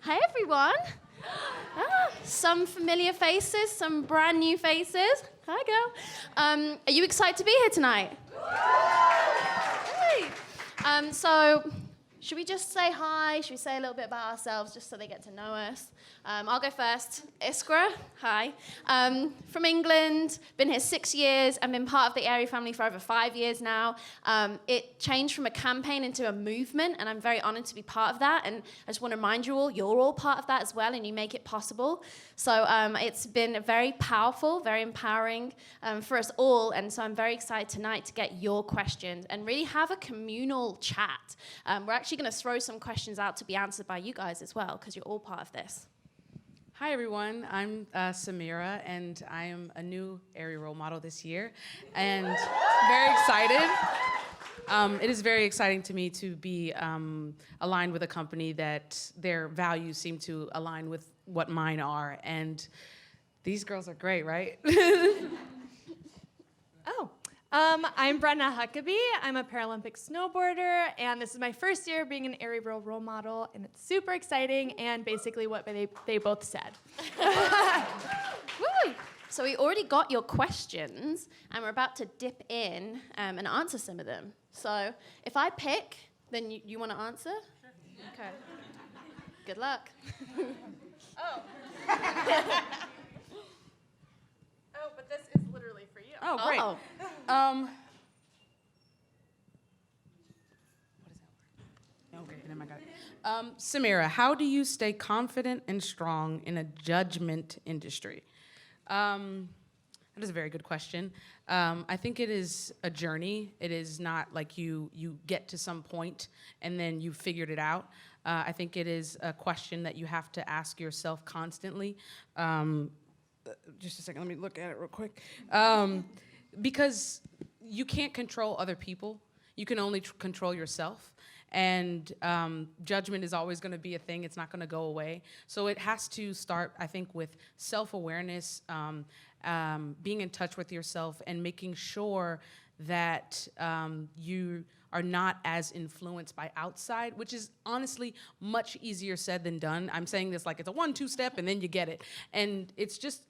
Hey everyone. Some familiar faces, some brand new faces. Hi girl. Are you excited to be here tonight? Hey. So should we just say hi? Should we say a little bit about ourselves just so they get to know us? I'll go first. Iskra, hi. From England, been here 6 years and been part of the Aerie family for over 5 years now. It changed from a campaign into a movement, and I'm very honored to be part of that. And I just want to remind you all, you're all part of that as well, and you make it possible. So it's been very powerful, very empowering for us all. And so I'm very excited tonight to get your questions and really have a communal chat. We're actually going to throw some questions out to be answered by you guys as well, because you're all part of this. Hi everyone, I'm Samira, and I am a new Aerie role model this year, and very excited. It is very exciting to me to be aligned with a company that their values seem to align with what mine are, and these girls are great, right? I'm Brenna Huckabee. I'm a Paralympic snowboarder, and this is my first year being an Aerie role model, and it's super exciting and basically what they both said. Woo! So we already got your questions, and we're about to dip in and answer some of them. So if I pick, then you want to answer? Sure. Okay. Good luck. Oh, but this is literally for you. Oh, great. Oh. What is that word? Okay, then I got it. Samira, how do you stay confident and strong in a judgment industry? That is a very good question. I think it is a journey. It is not like you get to some point and then you figured it out. I think it is a question that you have to ask yourself constantly. Just a second, let me look at it real quick. Because you can't control other people. You can only control yourself. And judgment is always going to be a thing. It's not going to go away. So it has to start, I think, with self-awareness, being in touch with yourself, and making sure that you are not as influenced by outside, which is honestly much easier said than done. I'm saying this like it's a 1-2 step and then you get it. And it's just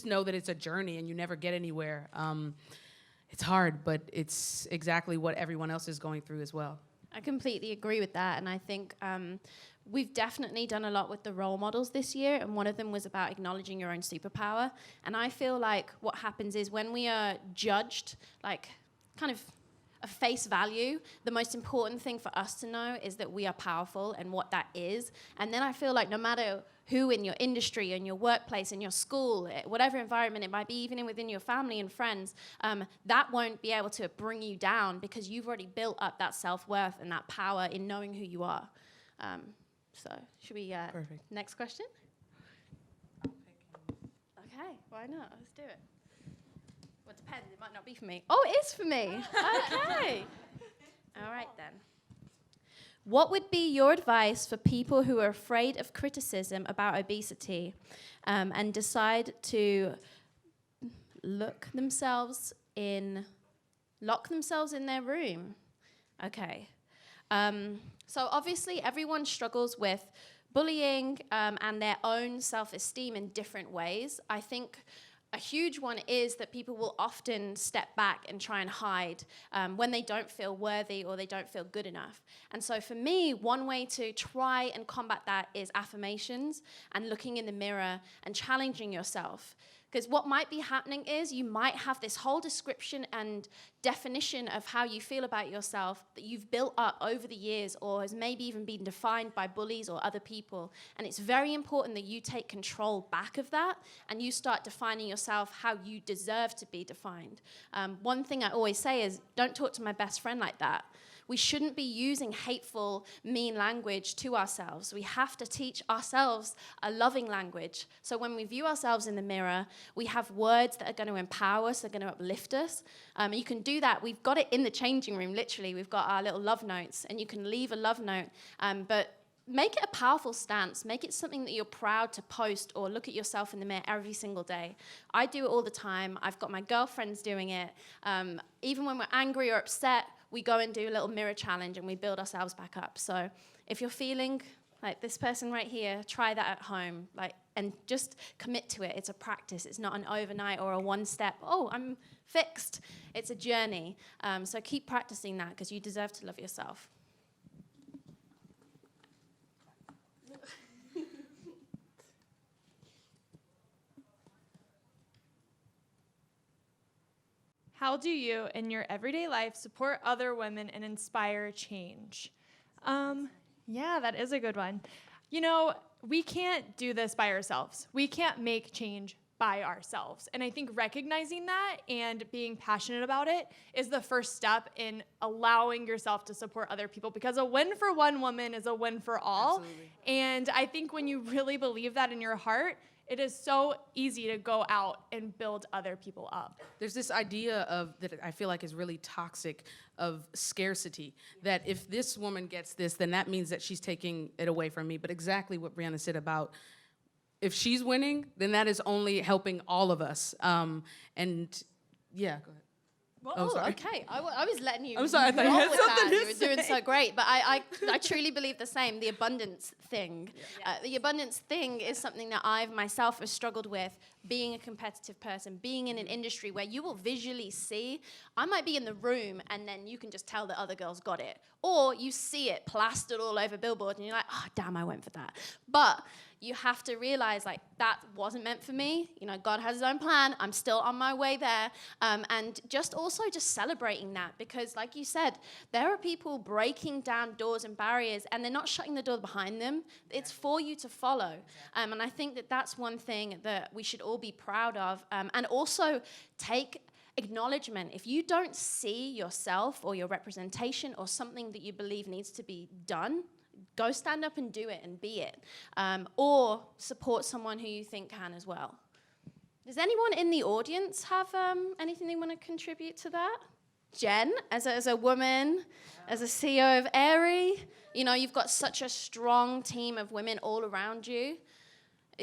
know that it's a journey and you never get anywhere. It's hard, but it's exactly what everyone else is going through as well. I completely agree with that, and I think we've definitely done a lot with the role models this year, and one of them was about acknowledging your own superpower. And I feel like what happens is when we are judged, like kind of a face value, the most important thing for us to know is that we are powerful and what that is. And then I feel like no matter who in your industry, in your workplace, in your school, whatever environment it might be, even within your family and friends, that won't be able to bring you down because you've already built up that self-worth and that power in knowing who you are. So should we, Perfect. Next question? Okay, why not? Let's do it. Well, it depends. It might not be for me. Oh, it is for me. Okay. All right, then. What would be your advice for people who are afraid of criticism about obesity and decide to lock themselves in their room? Okay. So obviously, everyone struggles with bullying and their own self-esteem in different ways. I think a huge one is that people will often step back and try and hide when they don't feel worthy or they don't feel good enough. And so for me, one way to try and combat that is affirmations and looking in the mirror and challenging yourself. Because what might be happening is you might have this whole description and definition of how you feel about yourself that you've built up over the years or has maybe even been defined by bullies or other people. And it's very important that you take control back of that and you start defining yourself how you deserve to be defined. One thing I always say is, don't talk to my best friend like that. We shouldn't be using hateful, mean language to ourselves. We have to teach ourselves a loving language. So when we view ourselves in the mirror, we have words that are going to empower us, that are going to uplift us. You can do that. We've got it in the changing room, literally. We've got our little love notes, and you can leave a love note. But make it a powerful stance. Make it something that you're proud to post or look at yourself in the mirror every single day. I do it all the time. I've got my girlfriends doing it. Even when we're angry or upset, we go and do a little mirror challenge and we build ourselves back up. So if you're feeling Like this person right here, try that at home, like, and just commit to it. It's a practice. It's not an overnight or a one step, oh, I'm fixed. It's a journey. So keep practicing that because you deserve to love yourself. How do you, in your everyday life, support other women and inspire change? Yeah, that is a good one. You know, we can't do this by ourselves. We can't make change by ourselves. And I think recognizing that and being passionate about it is the first step in allowing yourself to support other people, because a win for one woman is a win for all. Absolutely. And I think when you really believe that in your heart, it is so easy to go out and build other people up. There's this idea of that I feel like is really toxic of scarcity, that if this woman gets this, then that means that she's taking it away from me. But exactly what Brianna said about if she's winning, then that is only helping all of us. And yeah, go ahead. Well, Oh, sorry. okay. I was letting you. I'm sorry, I thought you roll had with something that. to You were doing say. so great, but I truly believe the same. The abundance thing. The abundance thing is something that I've myself have struggled with. Being a competitive person, being in an industry where you will visually see, I might be in the room and then you can just tell that other girls got it, or you see it plastered all over billboards and you're like, oh damn, I went for that. But you have to realize like that wasn't meant for me. You know, God has his own plan. I'm still on my way there. And just also just celebrating that, because like you said, there are people breaking down doors and barriers and they're not shutting the door behind them. It's for you to follow. And I think that that's one thing that we should all be proud of. And also take acknowledgement. If you don't see yourself or your representation or something that you believe needs to be done, go stand up and do it and be it. Or support someone who you think can as well. Does anyone in the audience have anything they want to contribute to that? Jen, as a woman, as a CEO of Aerie, you know, you've got such a strong team of women all around you.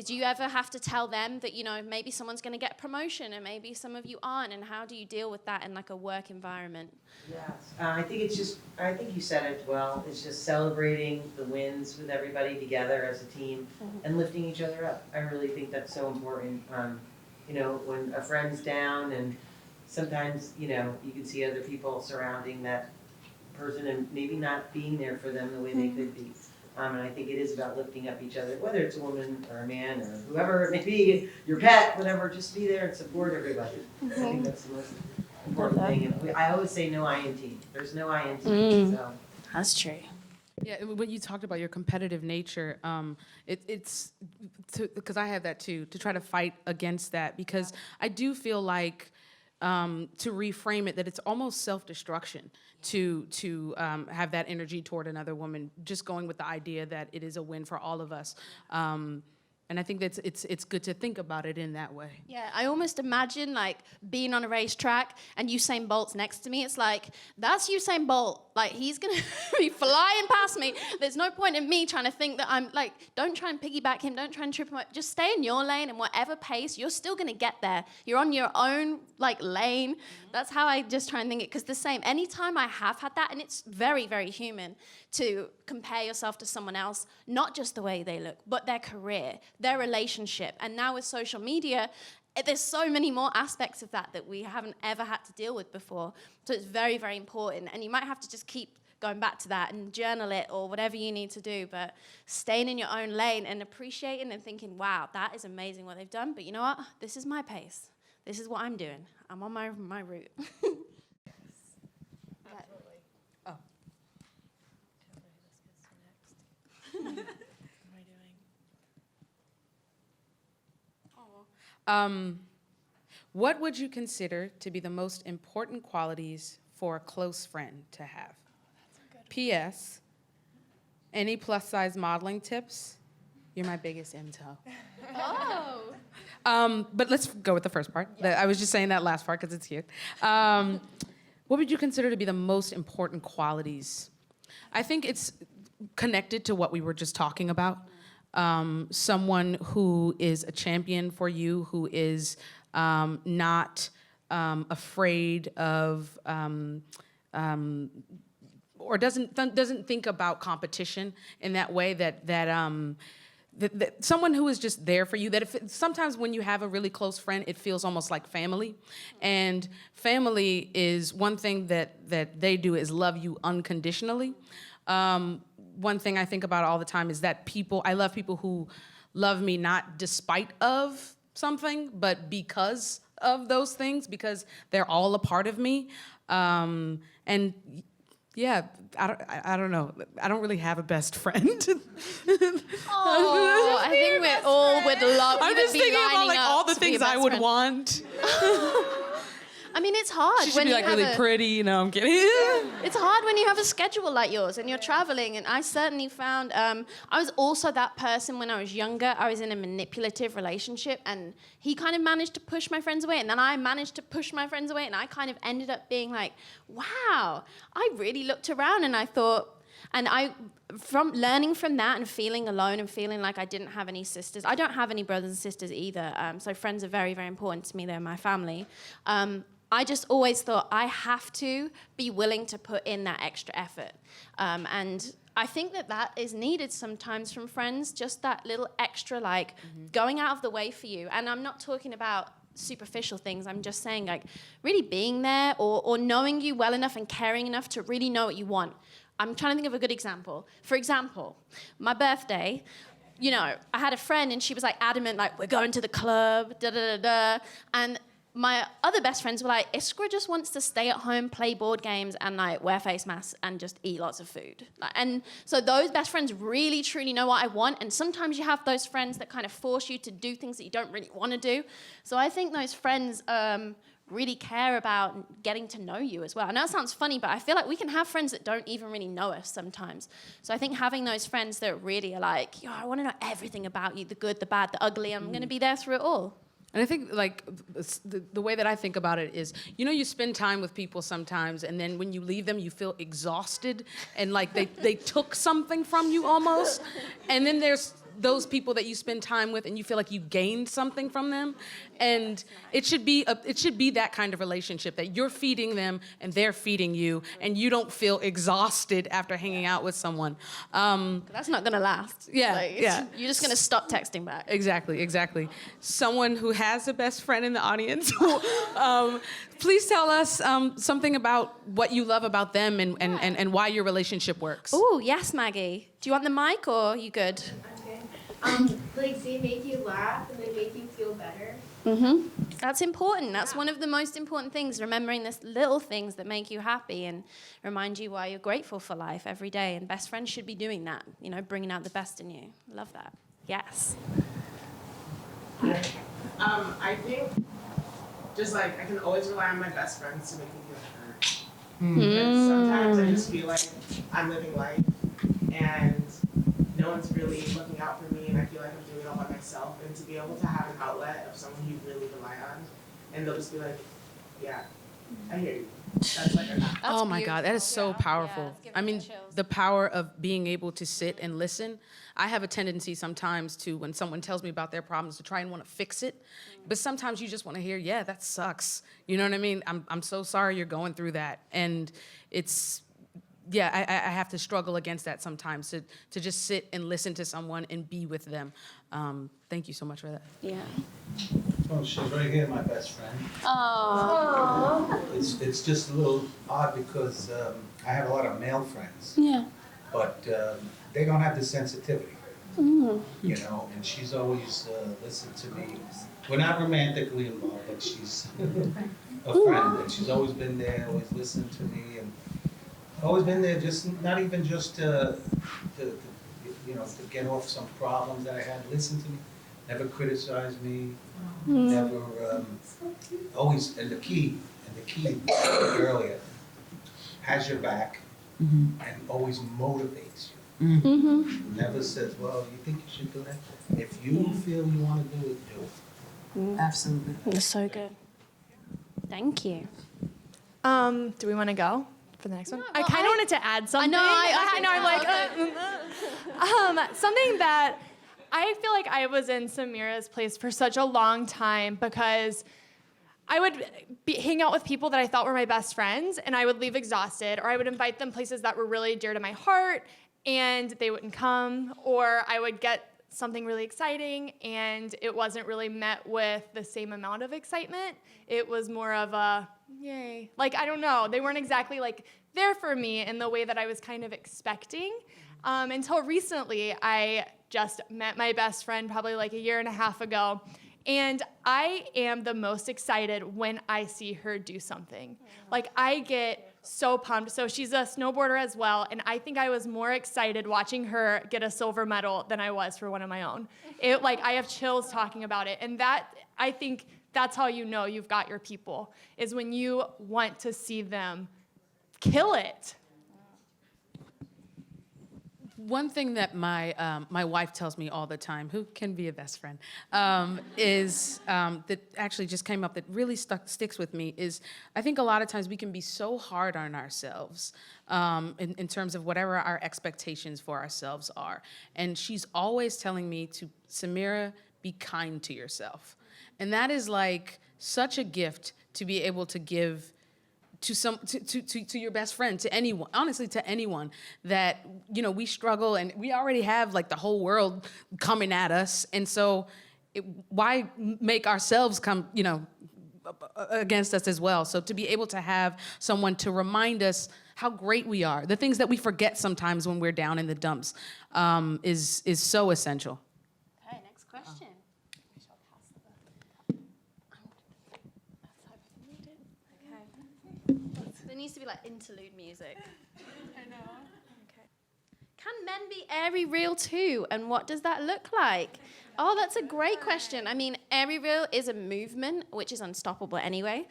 Do you ever have to tell them that, you know, maybe someone's going to get promotion and maybe some of you aren't, and how do you deal with that in like a work environment? Yes, I think I think you said it well. It's just celebrating the wins with everybody together as a team and lifting each other up. I really think that's so important. You know, when a friend's down and sometimes, you know, you can see other people surrounding that person and maybe not being there for them the way they could be. And I think it is about lifting up each other, whether it's a woman or a man or whoever it may be, your pet, whatever, just be there and support everybody. I think that's the most important thing. And I always say no INT. There's no INT. So. That's true. Yeah, when you talked about your competitive nature, it's because I have that too, to try to fight against that, because I do feel like to reframe it, that it's almost self-destruction to have that energy toward another woman, just going with the idea that it is a win for all of us. And I think that's it's good to think about it in that way. Yeah, I almost imagine like being on a racetrack and Usain Bolt's next to me. It's like, that's Usain Bolt. Like, he's going to be flying past me. There's no point in me trying to think that I'm like, don't try and piggyback him. Don't try and trip him up. Just stay in your lane, and whatever pace, you're still going to get there. You're on your own like lane. That's how I just try and think it. Because the same, anytime I have had that, and it's very, very human to compare yourself to someone else, not just the way they look, but their career, their relationship. And now with social media, there's so many more aspects of that that we haven't ever had to deal with before. So it's very, very important. And you might have to just keep going back to that and journal it or whatever you need to do, but staying in your own lane and appreciating and thinking, wow, that is amazing what they've done. But you know what? This is my pace. This is what I'm doing. I'm on my route. What would you consider to be the most important qualities for a close friend to have? P.S. Any plus-size modeling tips? You're my biggest intel. But let's go with the first part. Yeah. I was just saying that last part because it's cute. What would you consider to be the most important qualities? I think it's connected to what we were just talking about. Someone who is a champion for you, who is not afraid of or doesn't think about competition in that way, that someone who is just there for you, sometimes when you have a really close friend, it feels almost like family. And family is one thing that they do is love you unconditionally. One thing I think about all the time is that I love people who love me not despite of something, but because of those things, because they're all a part of me. And yeah, I don't know. I don't really have a best friend. Oh, I think we all would love. I'm just thinking about like all the things I would want. I mean, it's hard. She should when be you like have really pretty. No, I'm kidding. It's hard when you have a schedule like yours and you're traveling. And I certainly found I was also that person when I was younger. I was in a manipulative relationship, and he kind of managed to push my friends away, and then I managed to push my friends away, and I kind of ended up being like, wow, I really looked around and I thought. And from learning from that and feeling alone and feeling like I didn't have any sisters. I don't have any brothers and sisters either. So friends are very, very important to me. They're my family. I just always thought I have to be willing to put in that extra effort. And I think that is needed sometimes from friends, just that little extra, like, going out of the way for you. And I'm not talking about superficial things. I'm just saying, like, really being there or knowing you well enough and caring enough to really know what you want. I'm trying to think of a good example. For example, my birthday, you know, I had a friend and she was like adamant, like, we're going to the club, da-da-da-da. And my other best friends were like, Iskra just wants to stay at home, play board games, and like wear face masks and just eat lots of food. And so those best friends really, truly know what I want. And sometimes you have those friends that kind of force you to do things that you don't really want to do. So I think those friends really care about getting to know you as well. I know it sounds funny, but I feel like we can have friends that don't even really know us sometimes. So I think having those friends that really are like, yo, I want to know everything about you, the good, the bad, the ugly. I'm going to be there through it all. And I think, like, the way that I think about it is, you know, you spend time with people sometimes, and then when you leave them, you feel exhausted, and like they took something from you almost. And then there's those people that you spend time with, and you feel like you gained something from them. And it should be that kind of relationship that you're feeding them and they're feeding you, and you don't feel exhausted after hanging out with someone. That's not gonna last. Yeah. You're just gonna stop texting back. Exactly. Someone who has a best friend in the audience, please tell us something about what you love about them and why your relationship works. Oh, yes, Maggie. Do you want the mic or are you good? Like, they make you laugh and they make you feel better. Mm-hmm. That's important. That's one of the most important things, remembering the little things that make you happy and remind you why you're grateful for life every day. And best friends should be doing that, you know, bringing out the best in you. Love that. Yes. I think just like I can always rely on my best friends to make me feel heard. Because sometimes I just feel like I'm living life and no one's really looking out for me, and I feel like I'm doing it all by myself. And to be able to have an outlet of someone you really rely on, and they'll just be like, yeah, I hear you. That's like enough. Oh my God, that is so powerful. Yeah, I mean, the power of being able to sit and listen. I have a tendency sometimes to, when someone tells me about their problems, to try and want to fix it. But sometimes you just want to hear, yeah, that sucks. You know what I mean? I'm so sorry you're going through that. And it's, yeah, I have to struggle against that sometimes, to just sit and listen to someone and be with them. Thank you so much for that. Yeah. Oh, she's right here, my best friend. Oh. It's just a little odd because I have a lot of male friends, Yeah. but they don't have the sensitivity, you know, and she's always listened to me. We're not romantically involved, but she's a friend, and she's always been there, always listened to me, and always been there, just not even just to you know, to get off some problems that I had. Listened to me, never criticized me, never always. And the key earlier, has your back, and always motivates you. Never says, well, you think you should do that? If you feel you want to do it, do it. Absolutely. That's so good. Thank you. Do we want to go for the next one? I kind of wanted to add something. I know, I'm like, something that I feel like I was in Samira's place for such a long time because I would hang out with people that I thought were my best friends, and I would leave exhausted, or I would invite them places that were really dear to my heart, and they wouldn't come, or I would get something really exciting, and it wasn't really met with the same amount of excitement. It was more of a, yay. Like, I don't know, they weren't exactly like there for me in the way that I was kind of expecting. Until recently, I just met my best friend probably like a year and a half ago, and I am the most excited when I see her do something. Like, I get so pumped. So she's a snowboarder as well, and I think I was more excited watching her get a silver medal than I was for one of my own. I have chills talking about it, and that, I think that's how you know you've got your people, is when you want to see them kill it. One thing that my wife tells me all the time, who can be a best friend, is that actually just came up that really sticks with me is I think a lot of times we can be so hard on ourselves in terms of whatever our expectations for ourselves are. And she's always telling me to, Samira, be kind to yourself. And that is like such a gift to be able to give to your best friend, to anyone, honestly, to anyone that, we struggle and we already have like the whole world coming at us. And so why make ourselves come, against us as well? So to be able to have someone to remind us how great we are, the things that we forget sometimes when we're down in the dumps, is so essential. Okay, next question. There needs to be like interlude music. I know. Okay. Can men be Aerie real too? And what does that look like? Oh, that's a great question. I mean, Aerie real is a movement, which is unstoppable anyway.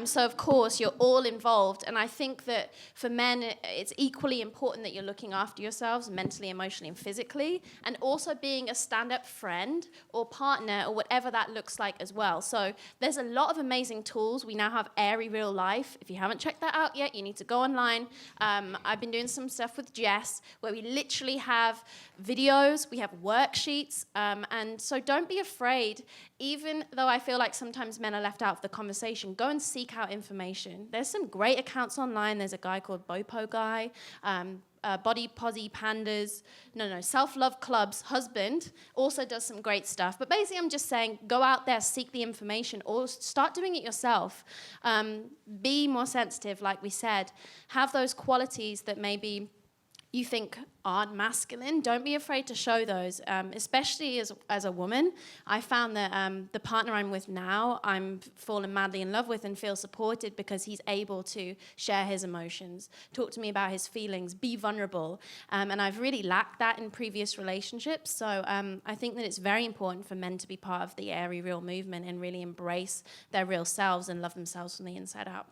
So of course, you're all involved. And I think that for men, it's equally important that you're looking after yourselves mentally, emotionally, and physically, and also being a stand-up friend or partner or whatever that looks like as well. So there's a lot of amazing tools. We now have Aerie Real Life. If you haven't checked that out yet, you need to go online. I've been doing some stuff with Jess where we literally have videos, we have worksheets, and so don't be afraid, even though I feel like sometimes men are left out of the conversation, go and seek out information. There's some great accounts online. There's a guy called Bopo Guy, Body Posy Pandas, Self-Love Club's husband also does some great stuff. But basically I'm just saying, go out there, seek the information, or start doing it yourself. Be more sensitive, like we said. Have those qualities that maybe you think aren't masculine. Don't be afraid to show those, especially as a woman. I found that the partner I'm with now, I'm fallen madly in love with and feel supported because he's able to share his emotions, talk to me about his feelings, be vulnerable. And I've really lacked that in previous relationships. So I think that it's very important for men to be part of the Aerie Real movement and really embrace their real selves and love themselves from the inside out.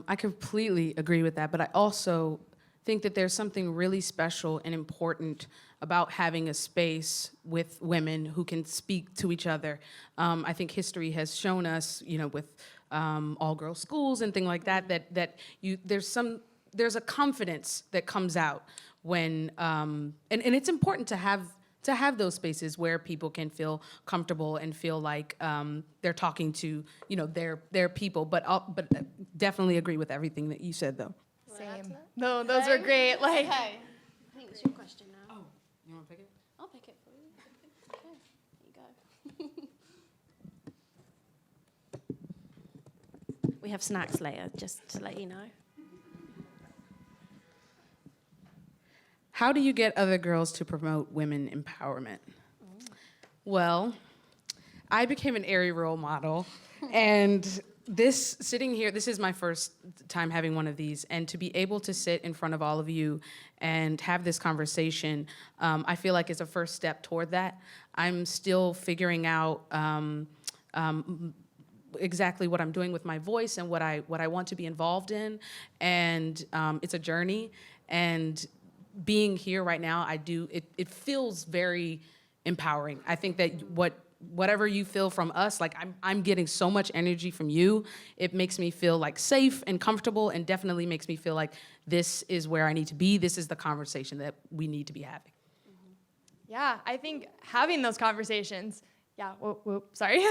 I completely agree with that, but I also think that there's something really special and important about having a space with women who can speak to each other. I think history has shown us, with all-girls schools and things like that, there's a confidence that comes out when, and it's important to have those spaces where people can feel comfortable and feel like they're talking to, their people. But definitely agree with everything that you said, though. Same. No, those were great. Okay. I think it's your question now. Oh, you want to pick it? I'll pick it for you. Okay, there you go. We have snacks later, just to let you know. How do you get other girls to promote women empowerment? Well, I became an Aerie role model, and sitting here, this is my first time having one of these, and to be able to sit in front of all of you and have this conversation, I feel like is a first step toward that. I'm still figuring out exactly what I'm doing with my voice and what I want to be involved in, and it's a journey. And being here right now, it feels very empowering. I think that whatever you feel from us, like I'm getting so much energy from you. It makes me feel like safe and comfortable, and definitely makes me feel like this is where I need to be. This is the conversation that we need to be having. Yeah, I think having those conversations, sorry.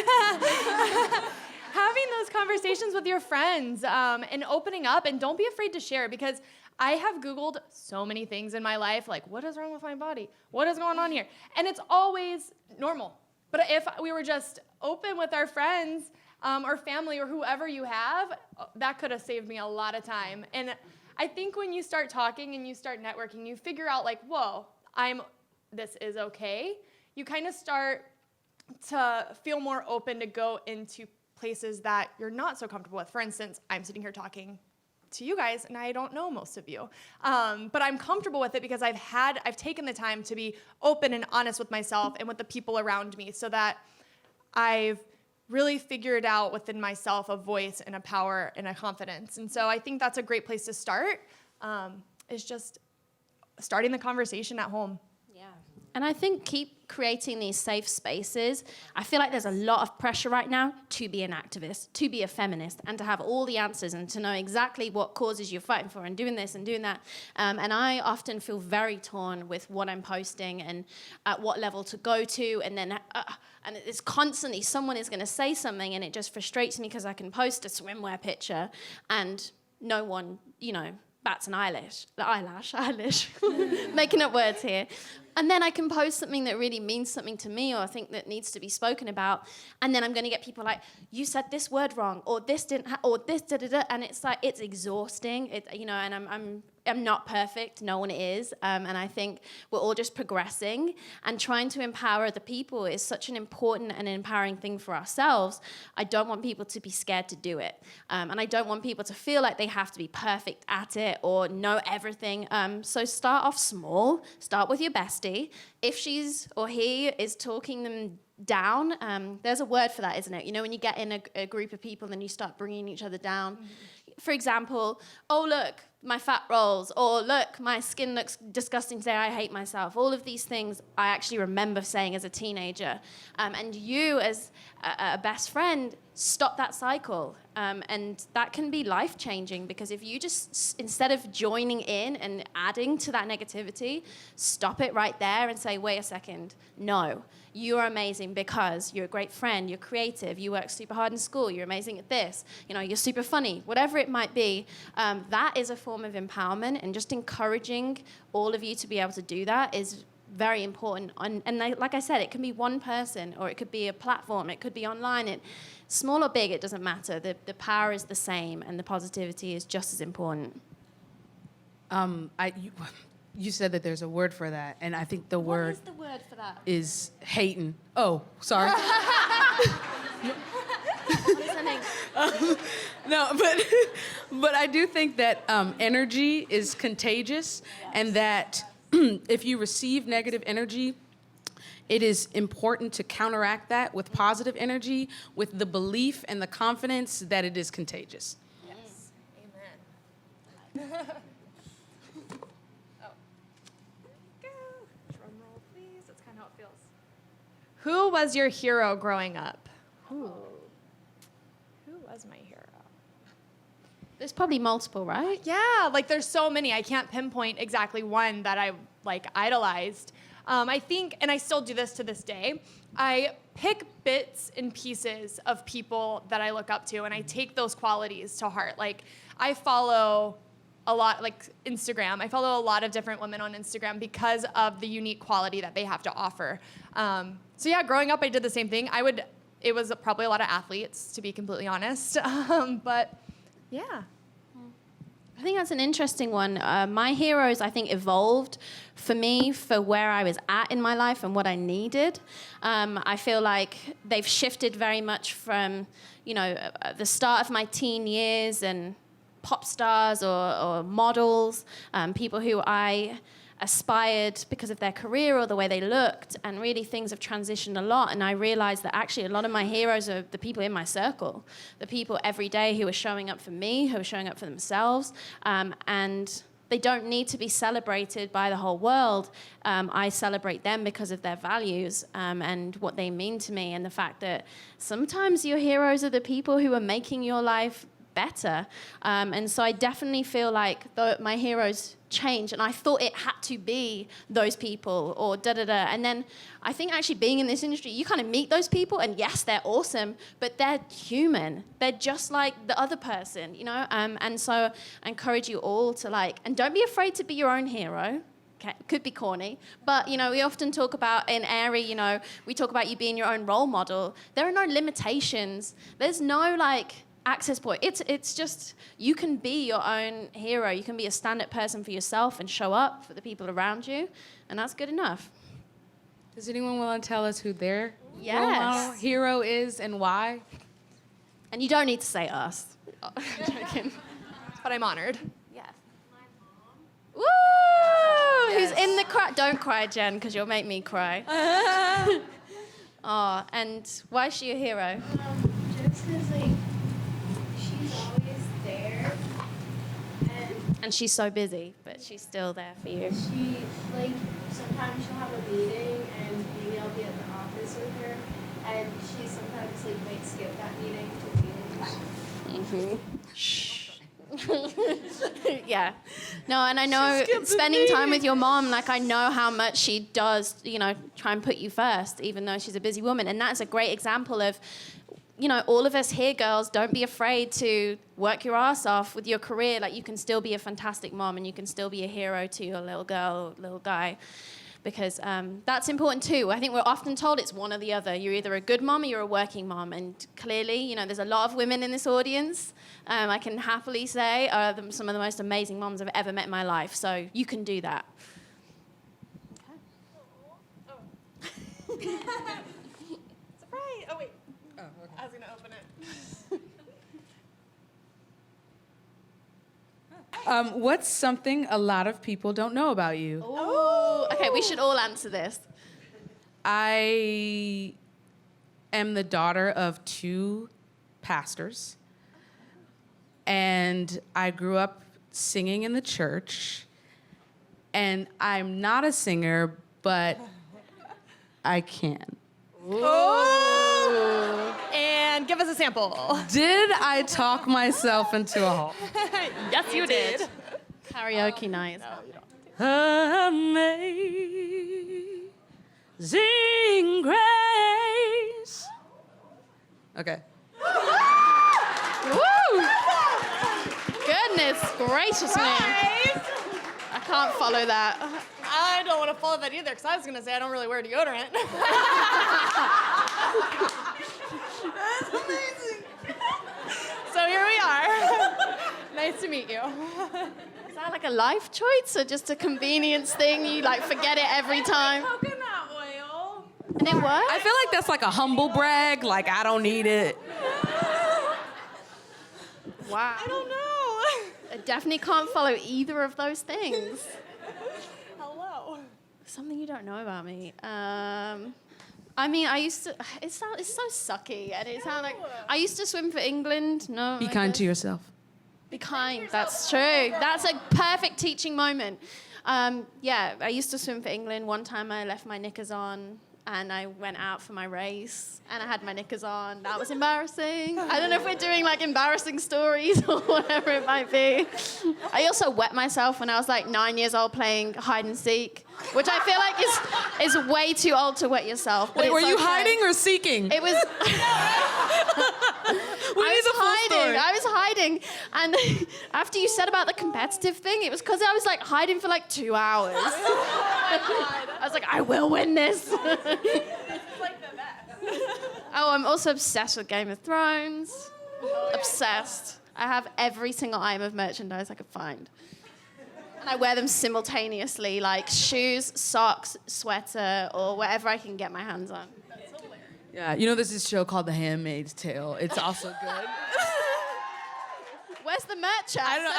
having those conversations with your friends and opening up, and don't be afraid to share, because I have Googled so many things in my life, like what is wrong with my body? What is going on here? And it's always normal. But if we were just open with our friends or family or whoever you have, that could have saved me a lot of time. And I think when you start talking and you start networking, you figure out like, whoa, this is okay. You kind of start to feel more open to go into places that you're not so comfortable with. For instance, I'm sitting here talking to you guys, and I don't know most of you. But I'm comfortable with it because I've taken the time to be open and honest with myself and with the people around me, so that I've really figured out within myself a voice and a power and a confidence. And so I think that's a great place to start, is just starting the conversation at home. Yeah. And I think keep creating these safe spaces. I feel like there's a lot of pressure right now to be an activist, to be a feminist, and to have all the answers and to know exactly what causes you're fighting for and doing this and doing that. And I often feel very torn with what I'm posting and at what level to go to. And then and it's constantly someone is going to say something, and it just frustrates me because I can post a swimwear picture and no one, bats an eyelash, making up words here. And then I can post something that really means something to me, or I think that needs to be spoken about. And then I'm going to get people like, you said this word wrong, or this didn't, or this da-da-da. And it's like, it's exhausting. And I'm not perfect. No one is. And I think we're all just progressing, and trying to empower other people is such an important and empowering thing for ourselves. I don't want people to be scared to do it. And I don't want people to feel like they have to be perfect at it or know everything. So start off small. Start with your bestie. If she's or he is talking them down, there's a word for that, isn't it? When you get in a group of people, then you start bringing each other down. Mm-hmm. For example, oh, look, my fat rolls, or look, my skin looks disgusting today, I hate myself. All of these things I actually remember saying as a teenager. And you, as a best friend, stop that cycle. And that can be life-changing, because if you just, instead of joining in and adding to that negativity, stop it right there and say, wait a second, no. You are amazing because you're a great friend, you're creative, you work super hard in school, you're amazing at this, you're super funny, whatever it might be. That is a form of empowerment, and just encouraging all of you to be able to do that is very important. And like I said, it can be one person, or it could be a platform, it could be online. Small or big, it doesn't matter. The power is the same, and the positivity is just as important. You said that there's a word for that, and I think the word... What is the word for that? Is hating. Oh, sorry. No, but I do think that energy is contagious, and that if you receive negative energy, it is important to counteract that with positive energy, with the belief and the confidence that it is contagious. Yes. Amen. Drum roll, please. That's kind of how it feels. Who was your hero growing up? Who was my hero? There's probably multiple, right? Yeah, there's so many. I can't pinpoint exactly one that I idolized. I think, and I still do this to this day, I pick bits and pieces of people that I look up to, and I take those qualities to heart. I follow a lot, Instagram. I follow a lot of different women on Instagram because of the unique quality that they have to offer. So yeah, growing up, I did the same thing. It was probably a lot of athletes, to be completely honest. But yeah. I think that's an interesting one. My heroes, I think, evolved for me for where I was at in my life and what I needed. I feel like they've shifted very much from, the start of my teen years and pop stars or models, people who I aspired because of their career or the way they looked, and really things have transitioned a lot. And I realized that actually a lot of my heroes are the people in my circle, the people every day who are showing up for me, who are showing up for themselves, and they don't need to be celebrated by the whole world. I celebrate them because of their values and what they mean to me, and the fact that sometimes your heroes are the people who are making your life better. And so I definitely feel like my heroes change, and I thought it had to be those people or da-da-da. And then I think actually being in this industry, you kind of meet those people, and yes, they're awesome, but they're human. They're just like the other person, you know? And so I encourage you all to like, and don't be afraid to be your own hero. Okay, could be corny, but you know, we often talk about in Aerie, you know, we talk about you being your own role model. There are no limitations. There's no like access point. It's just, you can be your own hero. You can be a stand-up person for yourself and show up for the people around you, and that's good enough. Does anyone want to tell us who their role Yes. model hero is and why? And you don't need to say us. I'm joking. But I'm honored. Yes. Woo! Who's in the cry? Don't cry, Jen, because you'll make me cry. Oh, and why is she a hero? Just because, like, she's always there, And she's so busy, but she's still there for you. she, like, sometimes she'll have a meeting, and maybe I'll be at the office with her, and she sometimes, like, might skip that meeting to meetings. Yeah. No, and I know spending time with your mom, like I know how much she does, you know, try and put you first, even though she's a busy woman. And that's a great example of, you know, all of us here, girls, don't be afraid to work your ass off with your career. Like, you can still be a fantastic mom, and you can still be a hero to your little girl, little guy. Because that's important too. I think we're often told it's one or the other. You're either a good mom or you're a working mom. And clearly, you know, there's a lot of women in this audience. I can happily say are some of the most amazing moms I've ever met in my life. So you can do that. Surprise! Oh, wait. Oh, okay. I was going to open it. What's something a lot of people don't know about you? Oh. Okay, we should all answer this. I am the daughter of 2 pastors, and I grew up singing in the church, and I'm not a singer, but I can. Oh! And give us a sample. Did I talk myself into a hole? Yes, you did. Karaoke night. Amazing grace. Okay. Woo! Goodness gracious me. I can't follow that. I don't want to follow that either, because I was going to say I don't really wear deodorant. That's amazing. So here we are. Nice to meet you. Is that like a life choice or just a convenience thing? You like forget it every time? Coconut oil. And it works? I feel like that's like a humble brag, like I don't need it. Wow. I don't know. I definitely can't follow either of those things. Hello. Something you don't know about me. I mean, I used to. It's so sucky, and it sounds like I used to swim for England. No. Be I kind guess. to yourself. Be kind. That's true. That's a perfect teaching moment. Yeah, I used to swim for England. One time I left my knickers on and I went out for my race and I had my knickers on. That was embarrassing. I don't know if we're doing like embarrassing stories or whatever it might be. I also wet myself when I was like 9 years old playing hide and seek, which I feel like is way too old to wet yourself. But Wait, were it's you okay. hiding or seeking? It was. I was hiding, and after you said about the competitive thing, it was because I was like hiding for like 2 hours. I was like, I will win this. It's like the best. Oh, I'm also obsessed with Game of Thrones. Obsessed. I have every single item of merchandise I could find. And I wear them simultaneously, like shoes, socks, sweater, or whatever I can get my hands on. Yeah, you know there's this show called The Handmaid's Tale. It's also good. Where's the merch at? I don't know.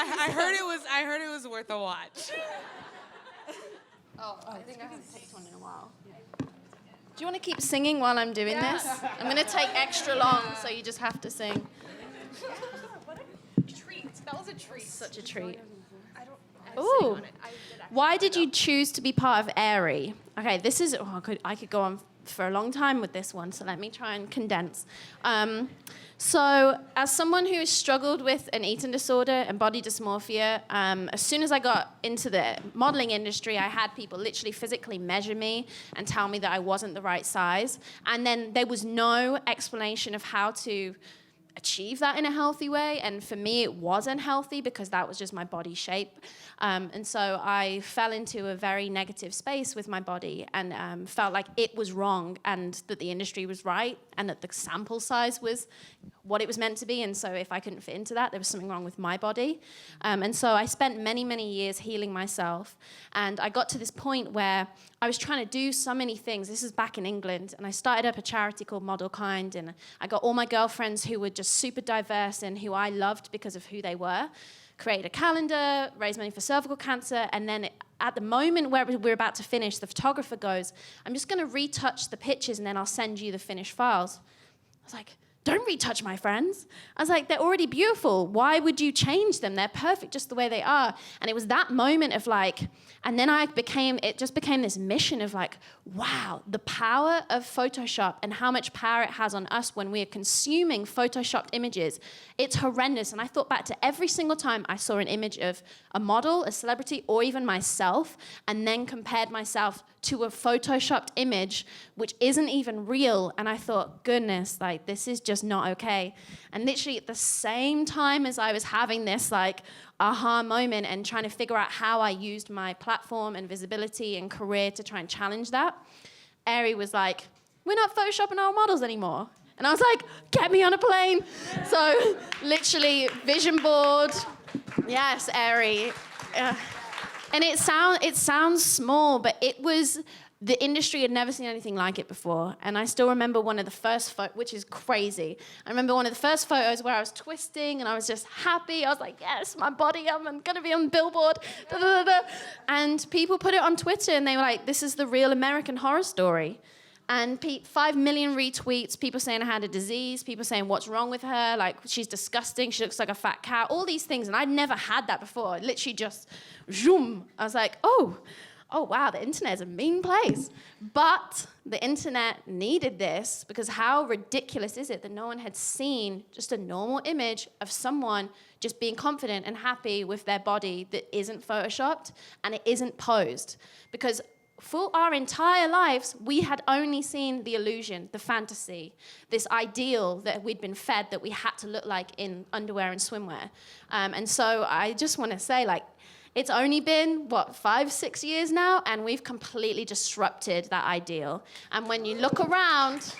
I heard it was worth a watch. Oh, I think I haven't picked one in a while. Do you want to keep singing while I'm doing this? I'm going to take extra long, so you just have to sing. What a treat. That was a treat. Such a treat. I don't. Ooh. Why did you choose to be part of Aerie? Okay, this is. Oh, I could go on for a long time with this one, so let me try and condense. So as someone who has struggled with an eating disorder and body dysmorphia, as soon as I got into the modeling industry, I had people literally physically measure me and tell me that I wasn't the right size. And then there was no explanation of how to achieve that in a healthy way. And for me, it was unhealthy because that was just my body shape. And so I fell into a very negative space with my body and felt like it was wrong and that the industry was right and that the sample size was what it was meant to be. And so if I couldn't fit into that, there was something wrong with my body. And so I spent many, many years healing myself. And I got to this point where I was trying to do so many things. This is back in England. And I started up a charity called Model Kind. And I got all my girlfriends who were just super diverse and who I loved because of who they were. Created a calendar, raised money for cervical cancer. And then at the moment where we're about to finish, the photographer goes, I'm just going to retouch the pictures and then I'll send you the finished files. I was like, don't retouch my friends. I was like, they're already beautiful. Why would you change them? They're perfect just the way they are. And it was that moment of like, and then it just became this mission of like, wow, the power of Photoshop and how much power it has on us when we are consuming Photoshopped images. It's horrendous. And I thought back to every single time I saw an image of a model, a celebrity, or even myself, and then compared myself to a Photoshopped image, which isn't even real. And I thought, goodness, like, this is just not okay. And literally at the same time as I was having this, like, aha moment and trying to figure out how I used my platform and visibility and career to try and challenge that, Aerie was like, we're not Photoshopping our models anymore. And I was like, get me on a plane. So literally vision board. Yes, Aerie. And it sounds small, but it was, the industry had never seen anything like it before. And I still remember one of the first photos, which is crazy. I remember one of the first photos where I was twisting and I was just happy. I was like, yes, my body, I'm going to be on Billboard. Da, da, da, da. And people put it on Twitter and they were like, this is the real American Horror Story. And 5 million retweets, people saying I had a disease, people saying what's wrong with her, like she's disgusting, she looks like a fat cat, all these things. And I'd never had that before. Literally just, zoom. I was like, oh wow, the internet is a mean place. But the internet needed this because how ridiculous is it that no one had seen just a normal image of someone just being confident and happy with their body that isn't photoshopped and it isn't posed. Because for our entire lives, we had only seen the illusion, the fantasy, this ideal that we'd been fed that we had to look like in underwear and swimwear. And so I just want to say, like, it's only been, 5-6 years now, and we've completely disrupted that ideal. And when you look around,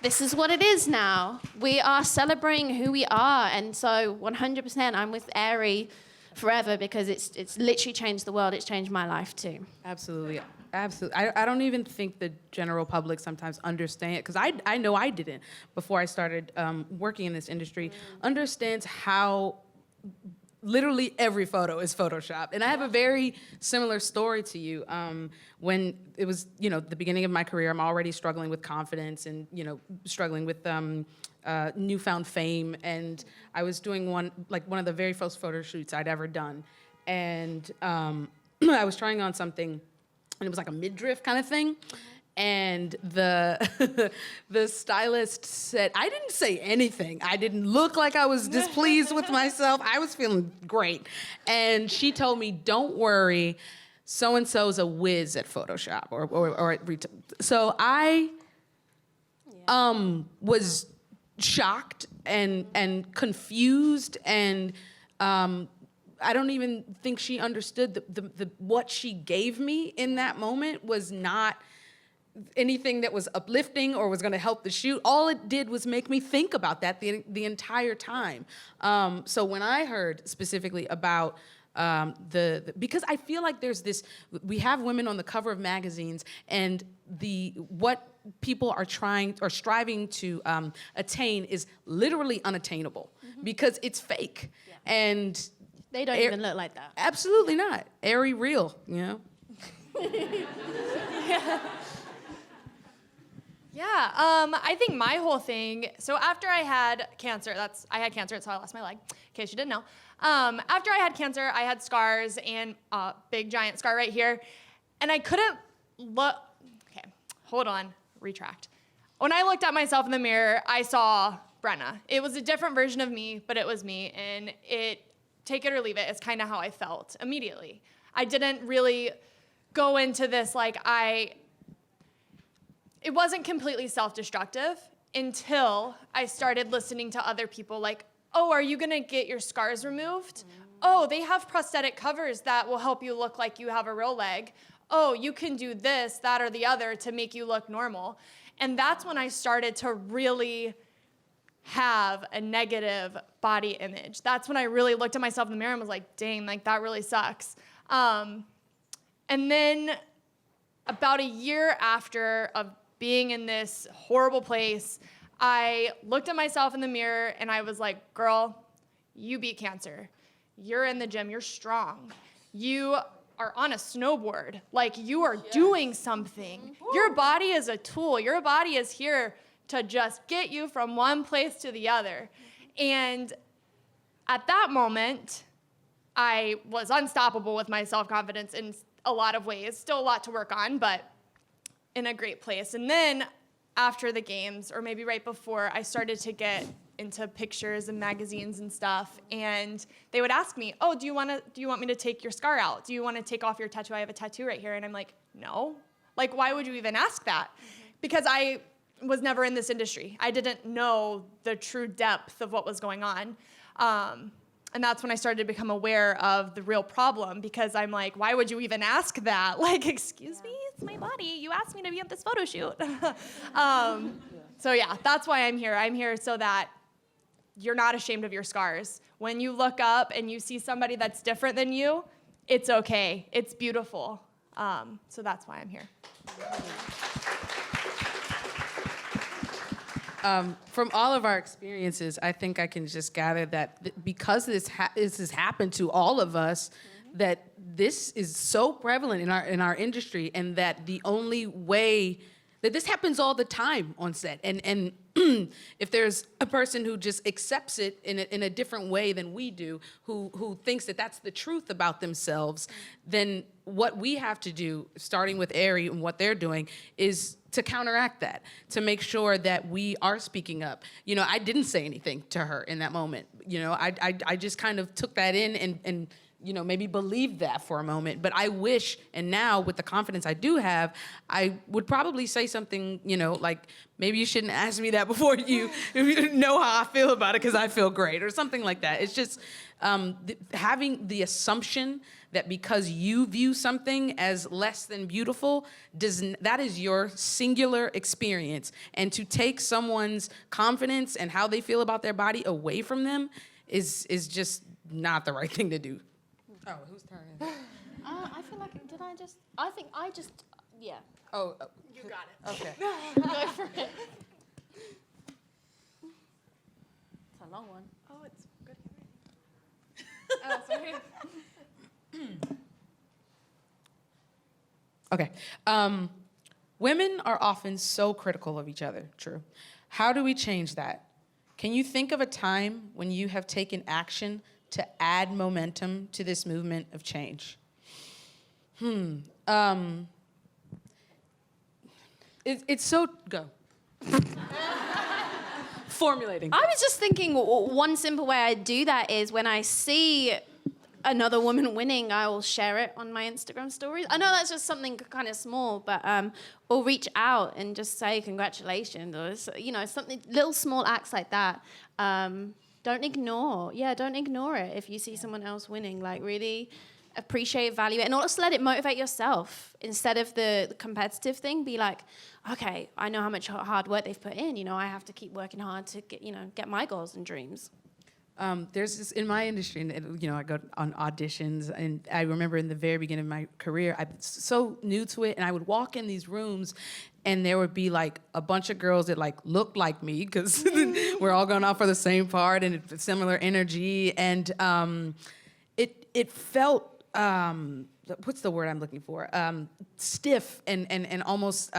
this is what it is now. We are celebrating who we are, and so 100% I'm with Aerie forever because it's literally changed the world. It's changed my life too. Absolutely. Absolutely. I don't even think the general public sometimes understand, because I know I didn't before I started working in this industry, understands how literally every photo is Photoshopped. And I have a very similar story to you. When it was, the beginning of my career, I'm already struggling with confidence and, struggling with newfound fame. And I was doing one of the very first photo shoots I'd ever done. And I was trying on something, and it was like a midriff kind of thing. And the stylist said, I didn't say anything. I didn't look like I was displeased with myself. I was feeling great. And she told me, don't worry, so-and-so's a whiz at Photoshop or at retail. So I was shocked and confused, and I don't even think she understood the what she gave me in that moment was not anything that was uplifting or was going to help the shoot. All it did was make me think about that the entire time. So when I heard specifically about because I feel like there's this, we have women on the cover of magazines, and what people are trying or striving to attain is literally unattainable because it's fake. Yeah. And they don't even look like that. Absolutely not. Aerie real, Yeah, I think my whole thing, so after I had cancer, I had cancer, so I lost my leg, in case you didn't know. After I had cancer, I had scars and a big giant scar right here, and I couldn't look, okay, hold on, retract. When I looked at myself in the mirror, I saw Brenna. It was a different version of me, but it was me. And take it or leave it, is kind of how I felt immediately. I didn't really go into this it wasn't completely self-destructive until I started listening to other people like, oh, are you gonna get your scars removed? Oh, they have prosthetic covers that will help you look like you have a real leg. Oh, you can do this, that, or the other to make you look normal. And that's when I started to really have a negative body image. That's when I really looked at myself in the mirror and was like, dang, like that really sucks. And then about a year after of being in this horrible place, I looked at myself in the mirror and I was like, girl, you beat cancer. You're in the gym, you're strong. You are on a snowboard. Like, you are doing something. Your body is a tool. Your body is here to just get you from one place to the other. And at that moment, I was unstoppable with my self-confidence in a lot of ways. Still a lot to work on, but in a great place. And then after the games, or maybe right before, I started to get into pictures and magazines and stuff, and they would ask me, oh, do you want me to take your scar out? Do you want to take off your tattoo? I have a tattoo right here. And I'm like, no. Like, why would you even ask that? Because I was never in this industry. I didn't know the true depth of what was going on. And that's when I started to become aware of the real problem, because I'm like, why would you even ask that? Like, excuse me, it's my body. You asked me to be at this photo shoot. So yeah, that's why I'm here. I'm here so that you're not ashamed of your scars. When you look up and you see somebody that's different than you, it's okay. It's beautiful. So that's why I'm here. From all of our experiences, I think I can just gather that because this has happened to all of us, that this is so prevalent in our industry, and that the only way that this happens all the time on set, and if there's a person who just accepts it in a different way than we do, who thinks that that's the truth about themselves, then what we have to do, starting with Aerie and what they're doing, is to counteract that, to make sure that we are speaking up. You know, I didn't say anything to her in that moment. You know, I just kind of took that in and you know, maybe believed that for a moment. But I wish, and now with the confidence I do have, I would probably say something, you know, like, maybe you shouldn't ask me that before you know how I feel about it, because I feel great, or something like that. It's just having the assumption that because you view something as less than beautiful, that is your singular experience. And to take someone's confidence and how they feel about their body away from them is just not the right thing to do. Oh, whose turn is it? I feel like, I think I just, yeah. Oh, You got it. okay. Go for it. It's a long one. Oh, it's good. Oh, sorry. Okay. Women are often so critical of each other, true. How do we change that? Can you think of a time when you have taken action to add momentum to this movement of change? It's so, go. Formulating. I was just thinking one simple way I do that is when I see another woman winning, I will share it on my Instagram stories. I know that's just something kind of small, but or reach out and just say congratulations, or you know, something, little small acts like that. Don't ignore it if you see someone else winning. Like, really appreciate, value it, and also let it motivate yourself instead of the competitive thing. Be like, okay, I know how much hard work they've put in. You know, I have to keep working hard to get my goals and dreams. There's this in my industry, and you know, I go on auditions, and I remember in the very beginning of my career, I was so new to it, and I would walk in these rooms, and there would be like a bunch of girls that like looked like me, because we're all going out for the same part and it's similar energy, and it felt what's the word I'm looking for? Stiff and almost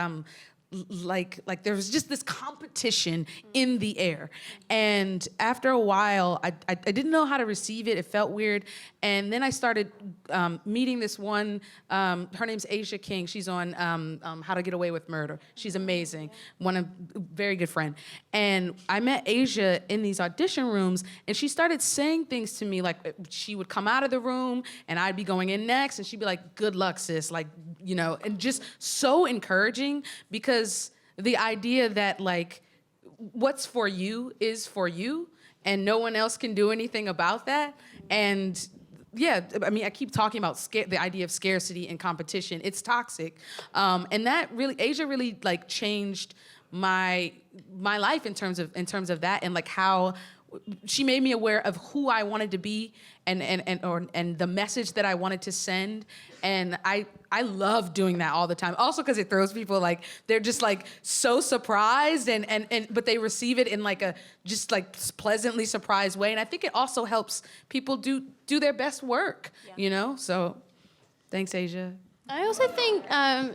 like there was just this competition in the air. And after a while, I didn't know how to receive it. It felt weird. And then I started meeting this one, her name's Asia King. She's on How to Get Away with Murder. She's amazing, very good friend. And I met Asia in these audition rooms, and she started saying things to me, like she would come out of the room and I'd be going in next, and she'd be like, good luck, sis, like, you know, and just so encouraging, because the idea that like what's for you is for you and no one else can do anything about that. And yeah, I mean, I keep talking about the idea of scarcity and competition. It's toxic. And that really, Asia really like changed my life in terms of that, and like how she made me aware of who I wanted to be and the message that I wanted to send. And I love doing that all the time. Also because it throws people, like, they're just like so surprised but they receive it in like a just like pleasantly surprised way. And I think it also helps people do their best work, you know? So thanks, Asia. I also think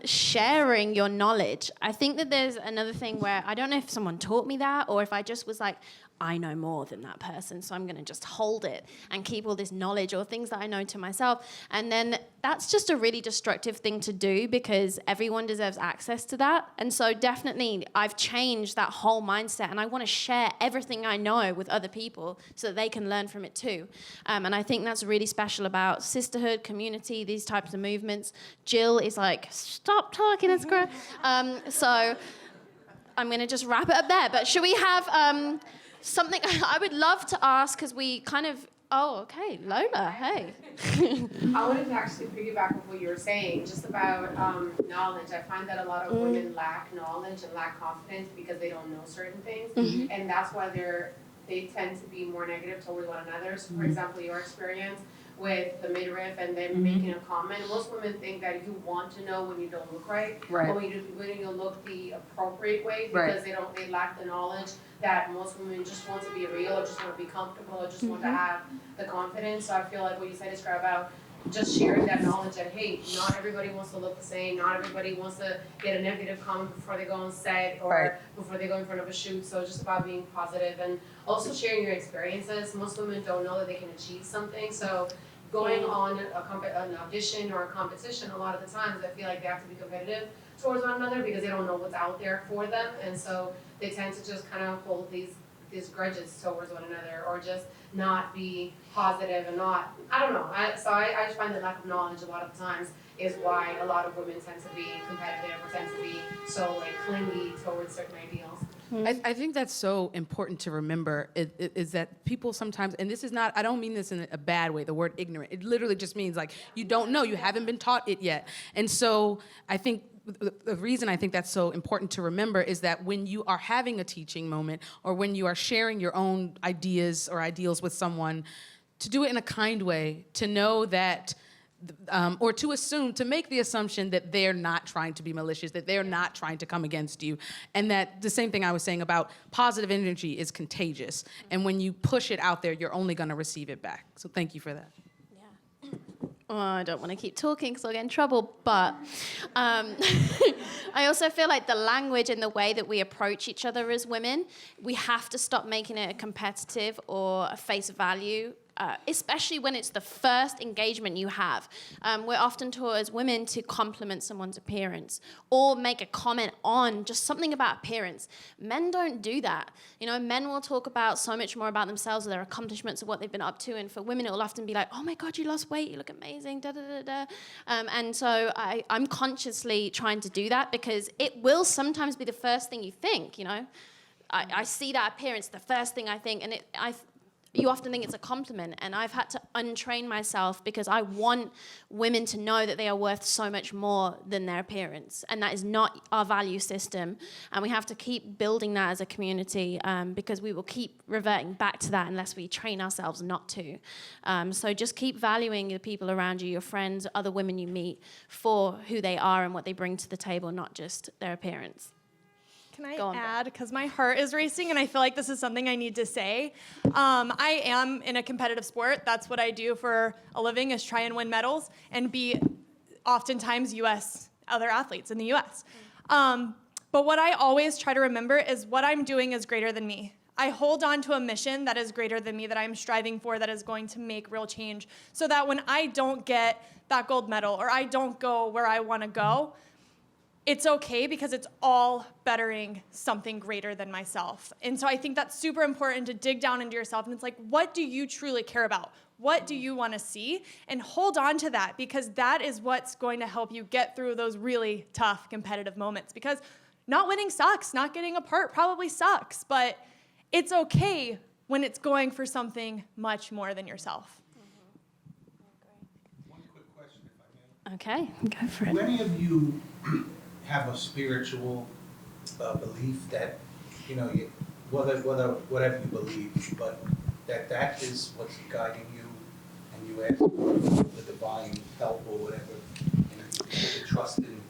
sharing your knowledge. I think that there's another thing where I don't know if someone taught me that or if I just was like, I know more than that person, so I'm going to just hold it and keep all this knowledge or things that I know to myself. And then that's just a really destructive thing to do, because everyone deserves access to that. And so definitely I've changed that whole mindset, and I want to share everything I know with other people so that they can learn from it too. And I think that's really special about sisterhood, community, these types of movements. Jill is like, stop talking, it's great. So I'm going to just wrap it up there. But should we have... something I would love to ask, because we kind of, okay, Lola, hey. I wanted to actually piggyback on what you were saying, just about knowledge. I find that a lot of women lack knowledge and lack confidence because they don't know certain things, and that's why they tend to be more negative towards one another. So, for example, your experience with the midriff and then making a comment. Most women think that you want to know when you don't look right, or when you look the appropriate way, because they lack the knowledge that most women just want to be real, or just want to be comfortable, or just want to have the confidence. So I feel like what you said is great about just sharing that knowledge that, hey, not everybody wants to look the same, not everybody wants to get a negative comment before they go on set or before they go in front of a shoot. So it's just about being positive and also sharing your experiences. Most women don't know that they can achieve something. So going on an audition or a competition, a lot of the times I feel like they have to be competitive towards one another because they don't know what's out there for them. And so they tend to just kind of hold these grudges towards one another, or just not be positive and not, I don't know. So I just find that lack of knowledge a lot of the times is why a lot of women tend to be competitive or tend to be so like clingy towards certain ideals. I think that's so important to remember is that people sometimes, and this is not, I don't mean this in a bad way, the word ignorant. It literally just means like you don't know, you haven't been taught it yet. And so I think the reason I think that's so important to remember is that when you are having a teaching moment, or when you are sharing your own ideas or ideals with someone, to do it in a kind way, to know that or to assume, to make the assumption that they're not trying to be malicious, that they're not trying to come against you. And that the same thing I was saying about positive energy is contagious. And when you push it out there, you're only going to receive it back. So thank you for that. Yeah. Oh, I don't want to keep talking because I'll get in trouble, but I also feel like the language and the way that we approach each other as women, we have to stop making it a competitive or a face value, especially when it's the first engagement you have. We're often taught as women to compliment someone's appearance or make a comment on just something about appearance. Men don't do that. You know, men will talk about so much more about themselves, or their accomplishments, or what they've been up to. And for women, it will often be like, oh my God, you lost weight, you look amazing, da da da da. And so I'm consciously trying to do that, because it will sometimes be the first thing you think, you know. I see that appearance, the first thing I think, and you often think it's a compliment, and I've had to untrain myself because I want women to know that they are worth so much more than their appearance, and that is not our value system, and we have to keep building that as a community, because we will keep reverting back to that unless we train ourselves not to. So just keep valuing the people around you, your friends, other women you meet, for who they are and what they bring to the table, not just their appearance. Can I add, because my heart is racing and I feel like this is something I need to say. I am in a competitive sport. That's what I do for a living, is try and win medals and be oftentimes other athletes in the US. But what I always try to remember is what I'm doing is greater than me. I hold on to a mission that is greater than me, that I'm striving for, that is going to make real change, so that when I don't get that gold medal or I don't go where I want to go, it's okay because it's all bettering something greater than myself. And so I think that's super important to dig down into yourself. And it's like, what do you truly care about? What do you want to see? And hold on to that, because that is what's going to help you get through those really tough competitive moments. Because not winning sucks. Not getting a part probably sucks. But it's okay when it's going for something much more than yourself. One quick question, if I may. Okay, go for Do it. any of you have a spiritual belief that, whatever you believe, but that is what's guiding you, and you ask for the divine help or whatever, you trust in?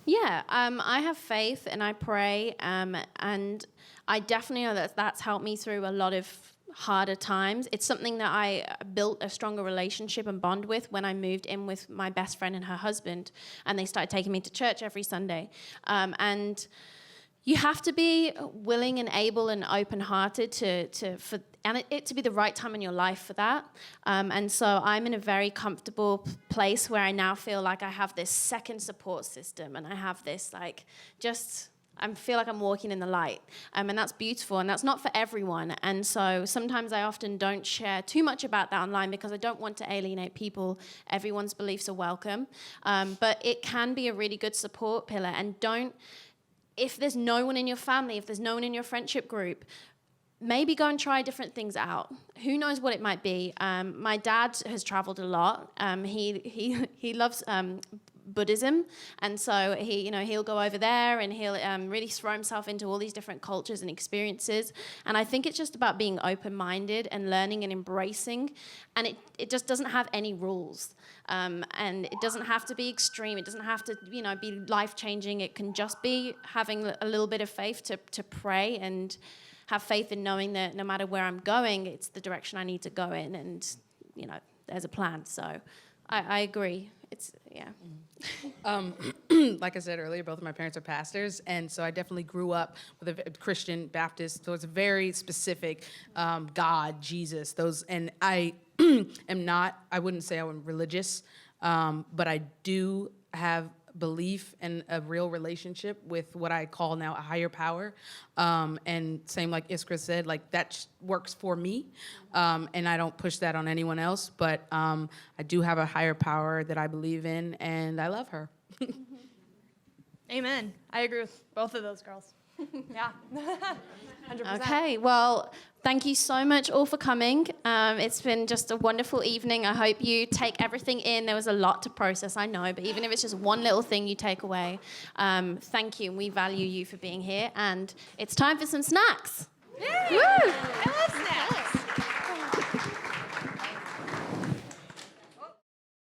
Yeah, I have faith and I pray, and I definitely know that that's helped me through a lot of harder times. It's something that I built a stronger relationship and bond with when I moved in with my best friend and her husband, and they started taking me to church every Sunday. And you have to be willing and able and open-hearted for it to be the right time in your life for that. And so I'm in a very comfortable place where I now feel like I have this second support system, and I have this I feel like I'm walking in the light, and that's beautiful, and that's not for everyone. And so sometimes I often don't share too much about that online because I don't want to alienate people. Everyone's beliefs are welcome, but it can be a really good support pillar. And if there's no one in your family, if there's no one in your friendship group, maybe go and try different things out. Who knows what it might be? My dad has traveled a lot. He loves Buddhism, and so he'll go over there and he'll really throw himself into all these different cultures and experiences. And I think it's just about being open-minded and learning and embracing, and it just doesn't have any rules, and it doesn't have to be extreme. It doesn't have to be life-changing. It can just be having a little bit of faith to pray and have faith in knowing that no matter where I'm going, it's the direction I need to go in, and there's a plan. So I agree. Like I said earlier, both of my parents are pastors, and so I definitely grew up with a Christian Baptist. So it's very specific, God, Jesus. And I I wouldn't say I'm religious, but I do have belief and a real relationship with what I call now a higher power. And same like Iskra said, like that works for me. And I don't push that on anyone else, but I do have a higher power that I believe in, and I love her. Amen. I agree with both of those girls. Yeah. 100%. Okay, well, thank you so much all for coming. It's been just a wonderful evening. I hope you take everything in. There was a lot to process, I know, but even if it's just one little thing you take away, thank you, and we value you for being here. And it's time for some snacks. Yay! Woo! I love